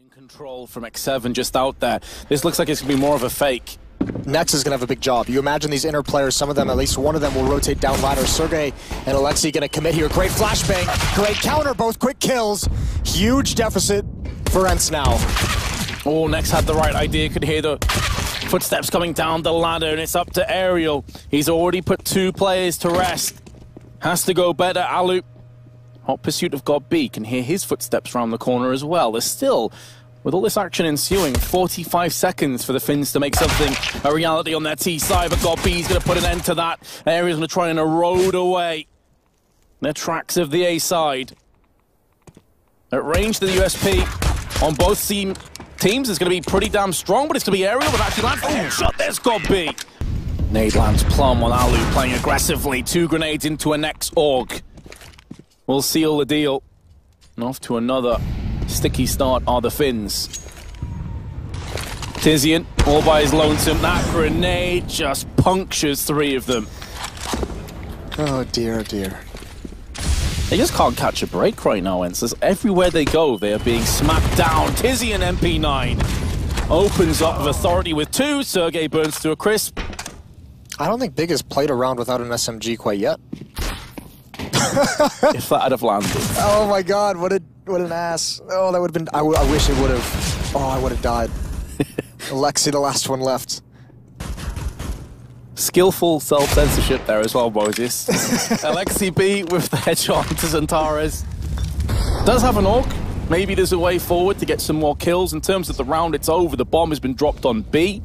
In control from X7 just out there. This looks like it's going to be more of a fake. Nex is going to have a big job. You imagine these inner players, some of them, at least one of them, will rotate down ladder. Sergey and Alexei going to commit here. Great flashbang, great counter, both quick kills. Huge deficit for Ence now. Oh, Nex had the right idea. Could hear the footsteps coming down the ladder, and it's up to Aerial. He's already put 2 players to rest. Has to go better. Alu, hot pursuit of God B, can hear his footsteps around the corner as well. There's still, with all this action ensuing, 45 seconds for the Finns to make something a reality on their T side, but God B's going to put an end to that. Aerial's going to try and erode away the tracks of the A side. At range, the USP on both teams is going to be pretty damn strong, but it's going to be Aerial that actually lands. Oh, shot, there's God B. Nade lands plumb on Alu, playing aggressively. 2 grenades into a Nex Org. Will seal the deal. And off to another sticky start are the Finns. Tizian, all by his lonesome. That grenade just punctures 3 of them. Oh dear, oh dear. They just can't catch a break right now, Ence. Everywhere they go, they are being smacked down. Tizian MP9 opens up with authority with 2. Sergey burns to a crisp. I don't think Big has played around without an SMG quite yet. If that had have landed. Oh my god, what an ass. Oh, that would have been... I wish it would have... Oh, I would have died. Alexei, the last one left. Skillful self-censorship there as well, Moses. Alexei B with the headshot to Zantares. Does have an AUG. Maybe there's a way forward to get some more kills. In terms of the round, it's over. The bomb has been dropped on B.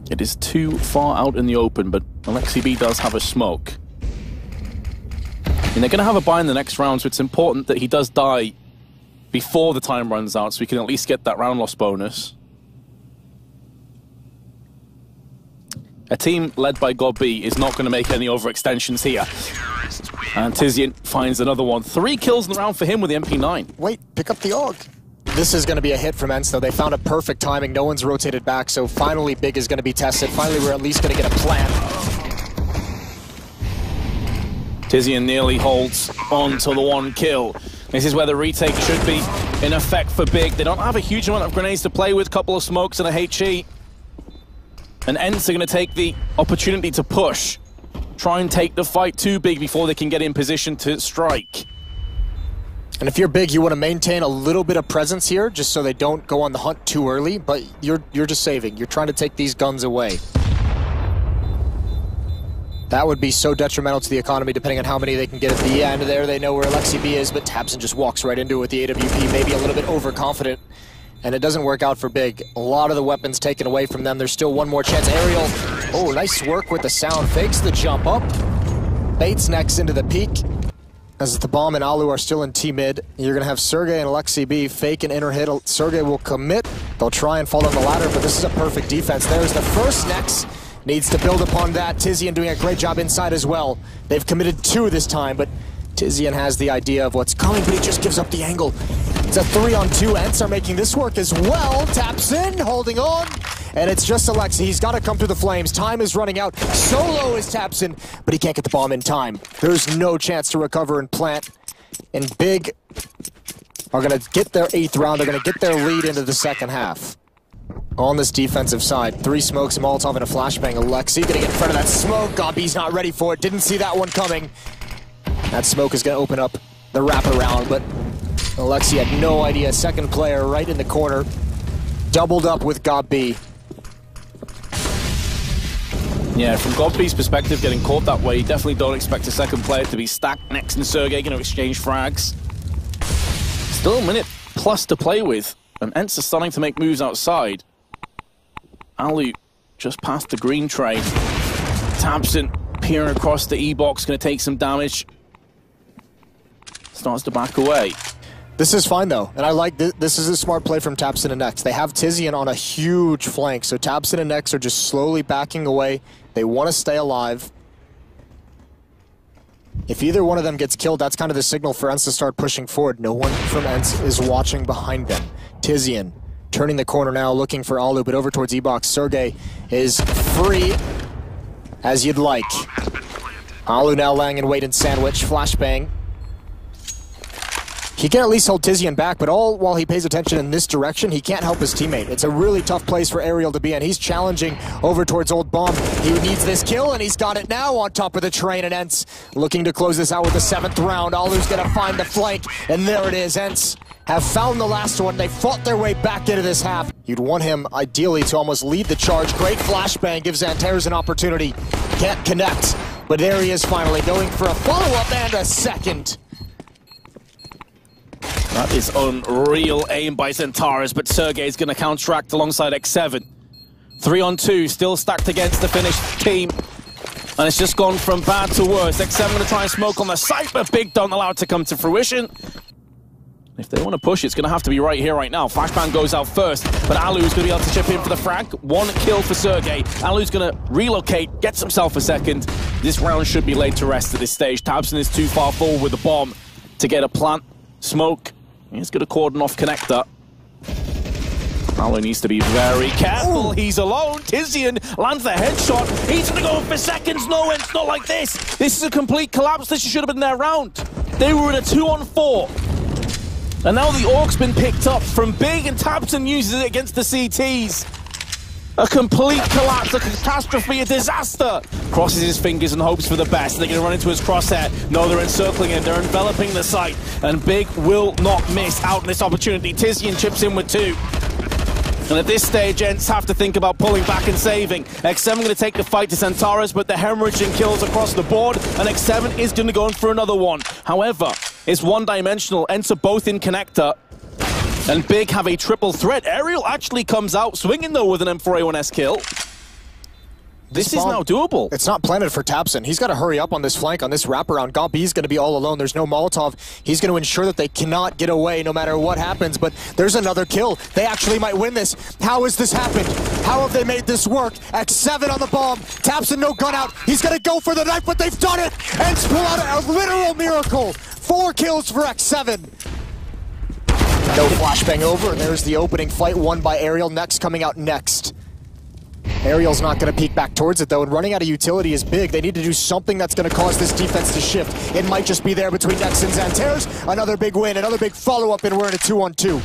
It is too far out in the open, but Alexei B does have a smoke. And they're going to have a buy in the next round, so it's important that he does die before the time runs out, so we can at least get that round loss bonus. A team led by God B is not going to make any overextensions here. And Tizian finds another one. 3 kills in the round for him with the MP9. Wait, pick up the AUG. This is going to be a hit from Ence, though. They found a perfect timing. No one's rotated back, so finally Big is going to be tested. Finally, we're at least going to get a plan. Tizian nearly holds on to the 1 kill. This is where the retake should be in effect for Big. They don't have a huge amount of grenades to play with, a couple of smokes and a HE. And Ence are going to take the opportunity to push. Try and take the fight to Big before they can get in position to strike. And if you're Big, you want to maintain a little bit of presence here, just so they don't go on the hunt too early, but you're just saving. You're trying to take these guns away. That would be so detrimental to the economy, depending on how many they can get at the end. There they know where Alexei B is, but tabseN just walks right into it with the AWP, maybe a little bit overconfident. And it doesn't work out for Big. A lot of the weapons taken away from them. There's still one more chance. Aerial, oh, nice work with the sound. Fakes the jump up. Baits Nex into the peak. As the bomb and Alu are still in T-mid, you're going to have Sergey and Alexei B fake an inner hit. Sergey will commit. They'll try and fall down the ladder, but this is a perfect defense. There's the first. Nex needs to build upon that. Tizian doing a great job inside as well. They've committed 2 this time, but Tizian has the idea of what's coming, but he just gives up the angle. It's a 3-on-2. Ence are making this work as well. Taps in, holding on. And it's just Alexei. He's got to come through the flames. Time is running out. Solo is taps in, but he can't get the bomb in time. There's no chance to recover and plant. And Big are going to get their 8th round. They're going to get their lead into the second half. On this defensive side, 3 smokes, a Molotov, and a flashbang. Alexei going to get in front of that smoke. God B's not ready for it. Didn't see that one coming. That smoke is going to open up the wraparound, but Alexei had no idea. Second player right in the corner. Doubled up with God B. Yeah, from God B's perspective, getting caught that way, you definitely don't expect a second player to be stacked. Nex and Sergey going to exchange frags. Still a minute plus to play with, and Ence are starting to make moves outside. Alu just past the green tray. tabseN peering across the E-box, going to take some damage. Starts to back away. This is fine, though, and I like this is a smart play from tabseN and Nex. They have Tizian on a huge flank, so tabseN and Nex are just slowly backing away. They want to stay alive. If either one of them gets killed, that's kind of the signal for Ence to start pushing forward. No one from Ence is watching behind them. Tizian turning the corner now, looking for Alu, but over towards E-box. Sergey is free, as you'd like. Alu now laying in wait and sandwich. Flashbang. He can at least hold Tizian back, but all while he pays attention in this direction, he can't help his teammate. It's a really tough place for Aerial to be in. He's challenging over towards Old Bomb. He needs this kill, and he's got it now on top of the train, and Ence looking to close this out with the 7th round. Alu's gonna find the flank, and there it is. Ence have found the last one. They fought their way back into this half. You'd want him, ideally, to almost lead the charge. Great flashbang gives Antares an opportunity. Can't connect, but there he is finally, going for a follow-up and a second. That is unreal aim by Centaurus, but Sergey's going to counteract alongside X7. 3-on-2, still stacked against the Finnish team. And it's just gone from bad to worse. X7 going to try and smoke on the site, but Big don't allow it to come to fruition. If they want to push, it's going to have to be right here, right now. Flashbang goes out first, but Alu's going to be able to chip in for the frag. 1 kill for Sergey. Alu's going to relocate, gets himself a second. This round should be laid to rest at this stage. Tabson is too far forward with the bomb to get a plant. Smoke. He's going to cordon off connector. Alu needs to be very careful. He's alone. Tizian lands the headshot. He's going to go for seconds. No, it's not like this. This is a complete collapse. This should have been their round. They were in a 2-on-4. And now the Orc's been picked up from Big, and Tabson uses it against the CTs. A complete collapse, a catastrophe, a disaster. Crosses his fingers and hopes for the best. They're going to run into his crosshair. No, they're encircling him. They're enveloping the site. And Big will not miss out on this opportunity. Tizian chips in with 2. And at this stage, Ence have to think about pulling back and saving. X7 going to take the fight to Centaurus, but the hemorrhaging kills across the board, and X7 is going to go in for another one. However, it's one-dimensional. Ence are both in connector, and Big have a triple threat. Aerial actually comes out swinging, though, with an M4A1S kill. This is now doable. It's not planted for Tabson. He's got to hurry up on this flank, on this wraparound. Gobby's going to be all alone. There's no Molotov. He's going to ensure that they cannot get away no matter what happens, but there's another kill. They actually might win this. How has this happened? How have they made this work? X7 on the bomb. Tabson no gun out. He's going to go for the knife, but they've done it! And pull out a literal miracle. 4 kills for X7. No flashbang over, and there's the opening fight won by Aerial. Next coming out next. Aerial's not going to peek back towards it, though, and running out of utility is Big. They need to do something that's going to cause this defense to shift. It might just be there between Nex and Xantares. Another big win, another big follow-up, and we're in a 2-on-2.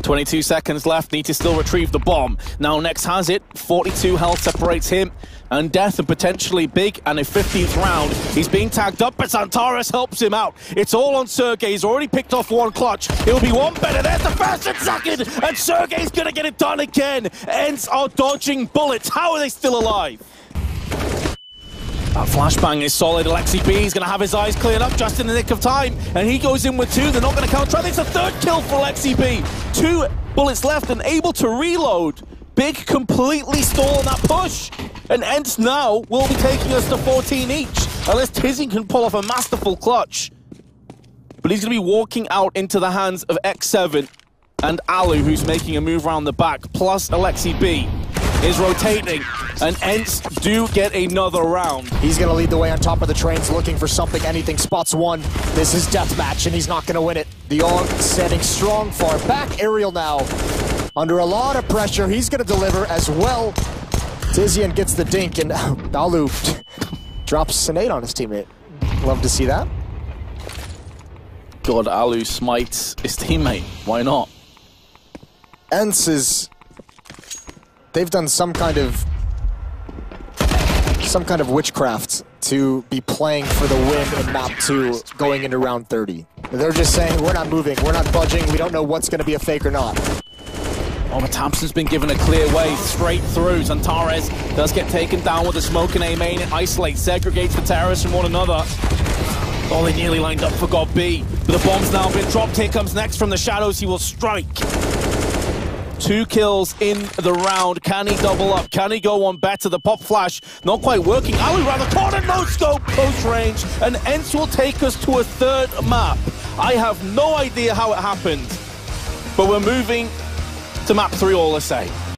22 seconds left, need to still retrieve the bomb. Now Nex has it, 42 health separates him and Death, and potentially Big, and a 15th round. He's being tagged up, but Xantares helps him out. It's all on Sergey. He's already picked off 1 clutch. It'll be 1 better. There's the first and second, and Sergey's gonna get it done again. Ence are dodging bullets. How are they still alive? That flashbang is solid. Alexi B is going to have his eyes cleared up just in the nick of time, and he goes in with 2. They're not going to counter. It's a 3rd kill for Alexi B. 2 bullets left and able to reload. Big completely stole that push, and Ence now will be taking us to 14 each, unless Tizian can pull off a masterful clutch. But he's going to be walking out into the hands of X7 and Alu, who's making a move around the back, plus Alexi B is rotating, and Ence do get another round. He's going to lead the way on top of the trains, looking for something, anything. Spots 1. This is deathmatch, and he's not going to win it. The AUG standing strong far back. Aerial now under a lot of pressure. He's going to deliver as well. Tizian gets the dink, and Alu drops a nade on his teammate. Love to see that. God, Alu smites his teammate. Why not? Ence is... They've done some kind of witchcraft to be playing for the win in Map 2 going into round 30. They're just saying, we're not moving, we're not budging, we don't know what's going to be a fake or not. Oh, but Thompson's been given a clear way straight through. Xantares does get taken down with a smoke and a main. It isolates, segregates the terrorists from one another. Oh, they nearly lined up for God B. But the bomb's now been dropped. Here comes Nex from the shadows. He will strike. 2 kills in the round. Can he double up? Can he go on better? The pop flash not quite working. Alu around the corner, no scope, close range, and Ence will take us to a 3rd map. I have no idea how it happened, but we're moving to map 3 all the same.